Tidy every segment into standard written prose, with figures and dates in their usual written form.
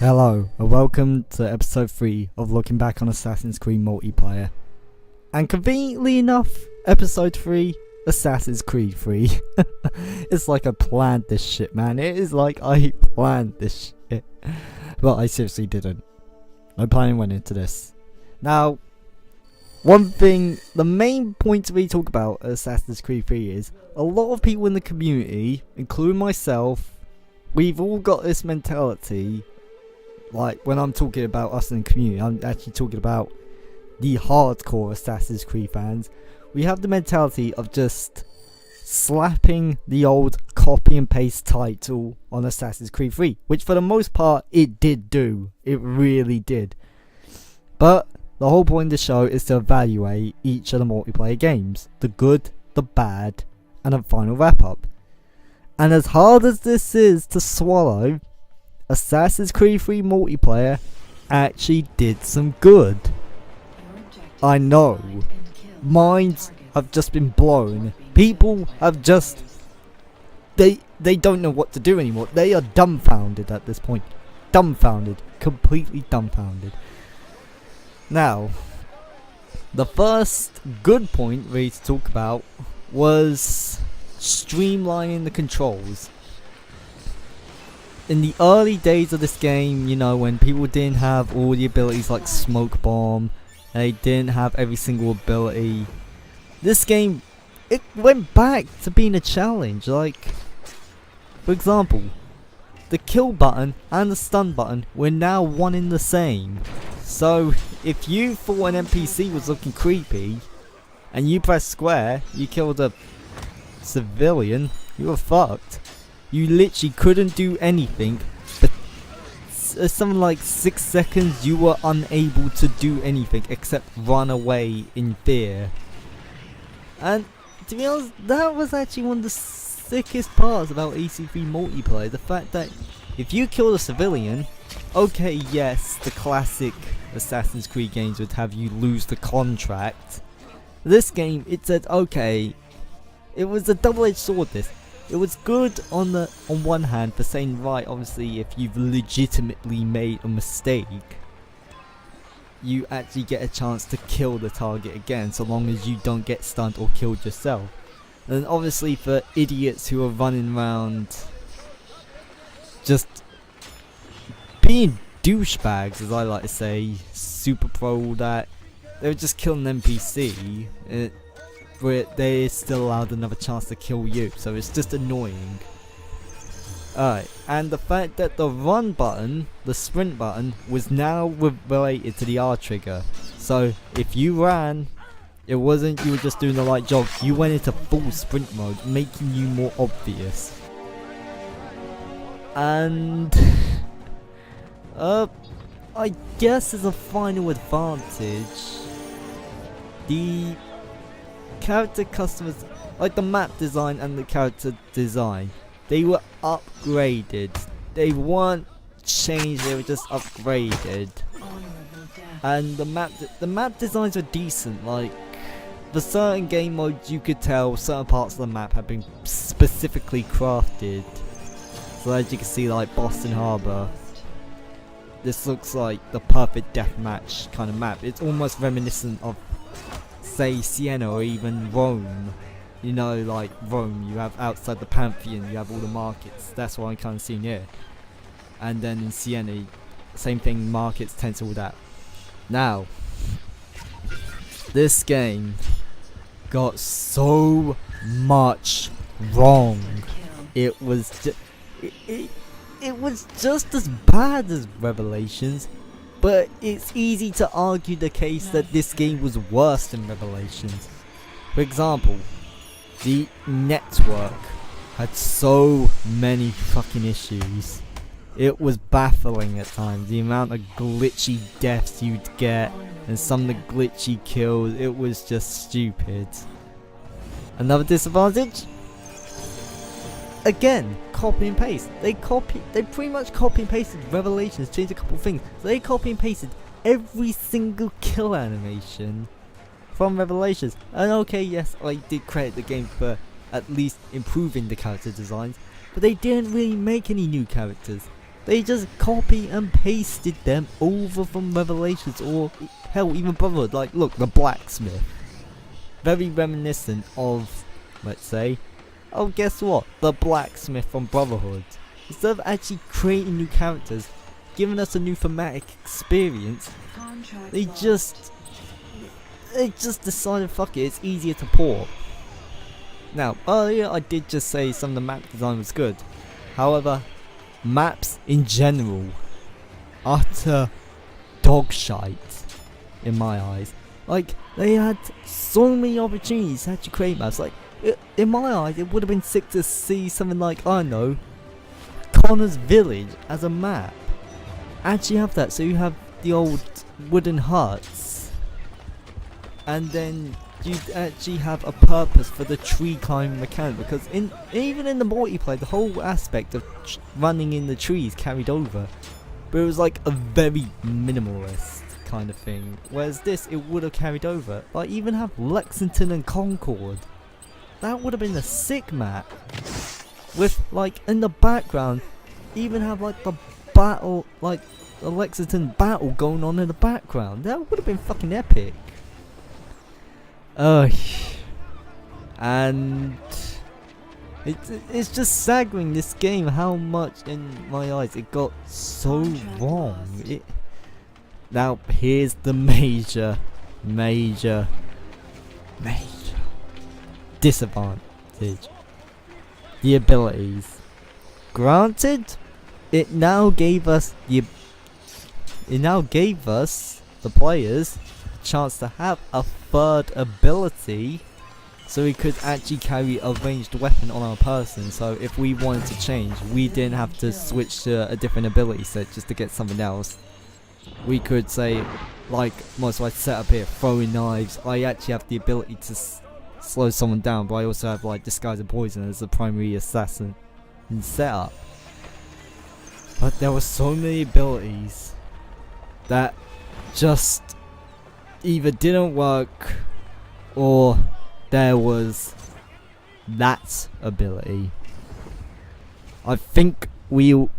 Hello and welcome to episode 3 of looking back on Assassin's Creed multiplayer. And conveniently enough, episode 3, Assassin's Creed 3. It's like I planned this shit, man. It is like I planned this shit. But I seriously didn't. No planning went into this. Now, one thing, the main point we talk about Assassin's Creed 3 is a lot of people in the community, including myself, we've all got this mentality. Like, when I'm talking about us in the community, I'm actually talking about the hardcore Assassin's Creed fans. We have the mentality of just slapping the old copy and paste title on Assassin's Creed 3, which for the most part it did do. It really did. But the whole point of the show is to evaluate each of the multiplayer games, the good, the bad, and a final wrap up. And as hard as this is to swallow, Assassin's Creed 3 multiplayer actually did some good. I know. Minds have just been blown. People have just... They don't know what to do anymore. They are dumbfounded at this point. Dumbfounded. Completely dumbfounded. Now, the first good point really to talk about was streamlining the controls. In the early days of this game, you know, when people didn't have all the abilities like Smoke Bomb, they didn't have every single ability, this game, it went back to being a challenge. Like, for example, the kill button and the stun button were now one in the same. So, if you thought an NPC was looking creepy, and you press square, you killed a civilian, you were fucked. You literally couldn't do anything. But something like 6 seconds you were unable to do anything except run away in fear. And to be honest, that was actually one of the sickest parts about EC3 multiplayer. The fact that if you killed a civilian, okay, yes, the classic Assassin's Creed games would have you lose the contract. This game, it said, okay, it was a double-edged sword, this. It was good on one hand for saying, right, obviously if you've legitimately made a mistake, you actually get a chance to kill the target again, so long as you don't get stunned or killed yourself. And obviously for idiots who are running around just being douchebags, as I like to say, super pro, all that, they were just killing an NPC. Where they still allowed another chance to kill you, so it's just annoying. Alright, and the fact that the run button, the sprint button, was now related to the R trigger. So if you ran, it wasn't you were just doing the right job, you went into full sprint mode, making you more obvious. And I guess as a final advantage, the character customers, like the map design and the character design, they were upgraded. They weren't changed, they were just upgraded. And the map designs were decent. Like, for certain game modes you could tell certain parts of the map have been specifically crafted. So as you can see, like Boston Harbor, this looks like the perfect deathmatch kind of map. It's almost reminiscent of, say, Siena or even Rome. You know, like Rome, you have outside the Pantheon, you have all the markets. That's what I'm kind of seeing here. And then in Siena, same thing, markets, tents, all that. Now, this game got so much wrong. It was it was just as bad as Revelations. But it's easy to argue the case that this game was worse than Revelations. For example, the network had so many fucking issues. It was baffling at times, the amount of glitchy deaths you'd get and some of the glitchy kills. It was just stupid. Another disadvantage? Again, copy and paste. They pretty much copy and pasted Revelations, changed a couple things. So they copy and pasted every single kill animation from Revelations. And okay, yes, I did credit the game for at least improving the character designs, but they didn't really make any new characters. They just copy and pasted them over from Revelations, or hell, even Brotherhood. Like, look, the blacksmith. Very reminiscent of, let's say, oh, guess what? The blacksmith from Brotherhood. Instead of actually creating new characters, giving us a new thematic experience, they just decided, fuck it, it's easier to port. Now, earlier I did just say some of the map design was good. However, maps in general, utter dog shite in my eyes. Like, they had so many opportunities to actually create maps. Like, in my eyes, it would have been sick to see something like, I don't know, Connor's Village as a map. Actually have that, so you have the old wooden huts, and then you actually have a purpose for the tree climbing mechanic, because even in the multiplayer, the whole aspect of running in the trees carried over, but it was like a very minimalist kind of thing, whereas this, it would have carried over. Like, even have Lexington and Concord, that would have been a sick map, with like in the background, even have like the battle, like the Lexington battle going on in the background. That would have been fucking epic. And it's just staggering, this game, how much in my eyes it got so wrong. Now here's the major disadvantage: the abilities. Granted, it now gave us the players a chance to have a third ability, so we could actually carry a ranged weapon on our person. So if we wanted to change, we didn't have to switch to a different ability set just to get something else. We could say, like most of my setup here, throwing knives, I actually have the ability to slow someone down, but I also have like disguise and poison as the primary assassin in setup. But there were so many abilities that just either didn't work, or there was that ability. I think we all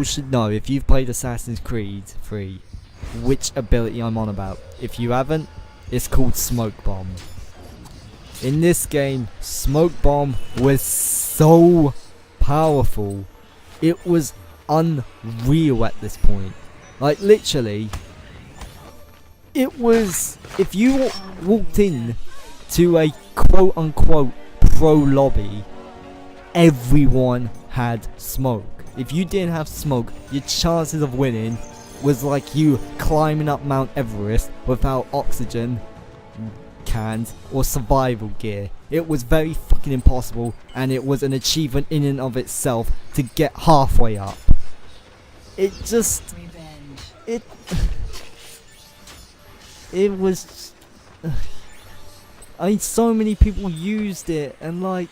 should know, if you've played Assassin's Creed 3, which ability I'm on about. If you haven't, it's called Smoke Bomb. In this game, Smoke Bomb was so powerful. It was unreal at this point. Like, literally, it was, if you walked in to a quote unquote pro lobby, everyone had smoke. If you didn't have smoke, your chances of winning was like you climbing up Mount Everest without oxygen cans or survival gear. It was very fucking impossible, and it was an achievement in and of itself to get halfway up. It just, it was, I mean, so many people used it, and like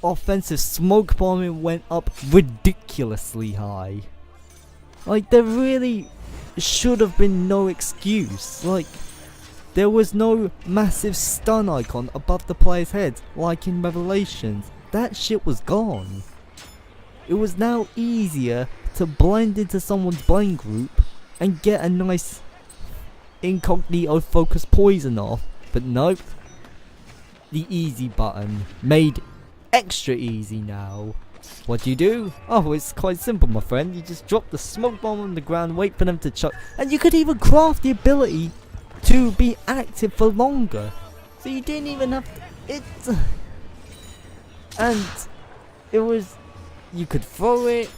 offensive smoke bombing went up ridiculously high. Like, there really should have been no excuse. Like, there was no massive stun icon above the player's head like in Revelations. That shit was gone. It was now easier to blend into someone's brain group and get a nice incognito focus poison off, but nope. The easy button made extra easy now. What do? Oh, it's quite simple, my friend. You just drop the smoke bomb on the ground, wait for them to chuck, and you could even craft the ability to be active for longer. So you didn't even have it. And it was, you could throw it.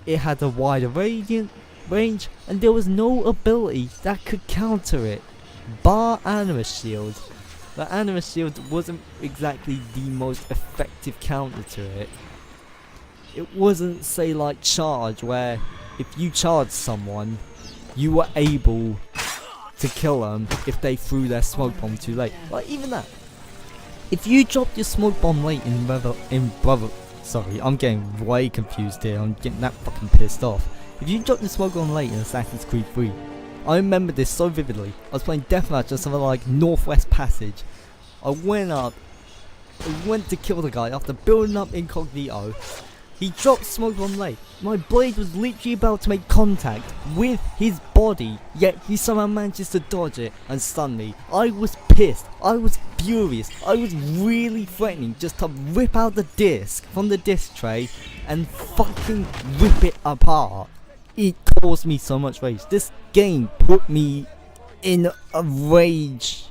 It had a wider range, and there was no ability that could counter it, bar Animus Shield. The Animus Shield wasn't exactly the most effective counter to it. It wasn't, say, like Charge, where if you charged someone, you were able to kill them if they threw their smoke bomb too late. Like, even that. If you dropped your smoke bomb late sorry, I'm getting way confused here. I'm getting that fucking pissed off. If you dropped your smoke bomb late in Assassin's Creed 3, I remember this so vividly. I was playing Deathmatch or something like Northwest Passage. I went up, I went to kill the guy after building up incognito, He dropped smoke bomb late. My blade was literally about to make contact with his body, yet he somehow manages to dodge it and stun me. I was pissed. I was furious. I was really threatening just to rip out the disc from the disc tray and fucking rip it apart. It caused me so much rage. This game put me in a rage,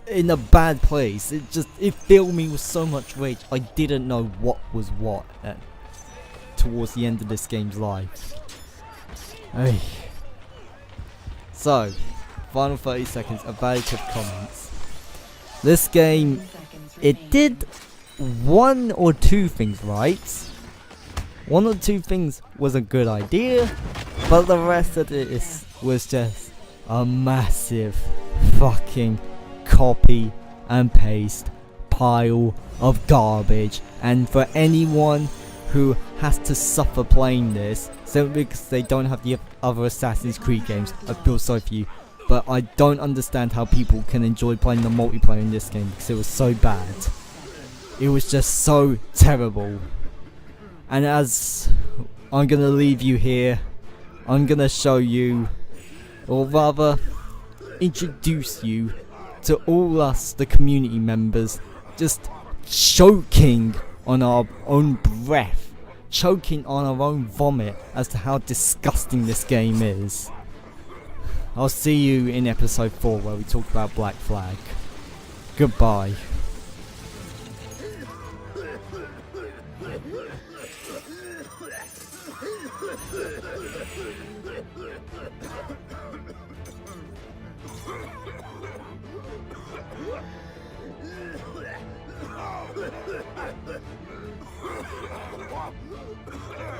in a bad place. It filled me with so much rage. I didn't know what was what towards the end of this game's life. Hey. So, final 30 seconds, evaluative comments. This game, it did one or two things right. One or two things was a good idea, but the rest of it was just a massive fucking copy and paste pile of garbage. And for anyone who has to suffer playing this simply because they don't have the other Assassin's Creed games, I feel sorry for you, but I don't understand how people can enjoy playing the multiplayer in this game because it was so bad. It was just so terrible. And as I'm gonna leave you here, I'm gonna show you, or rather introduce you to all us, the community members, just choking on our own breath, choking on our own vomit as to how disgusting this game is. I'll see you in episode 4 where we talk about Black Flag. Goodbye. Oh,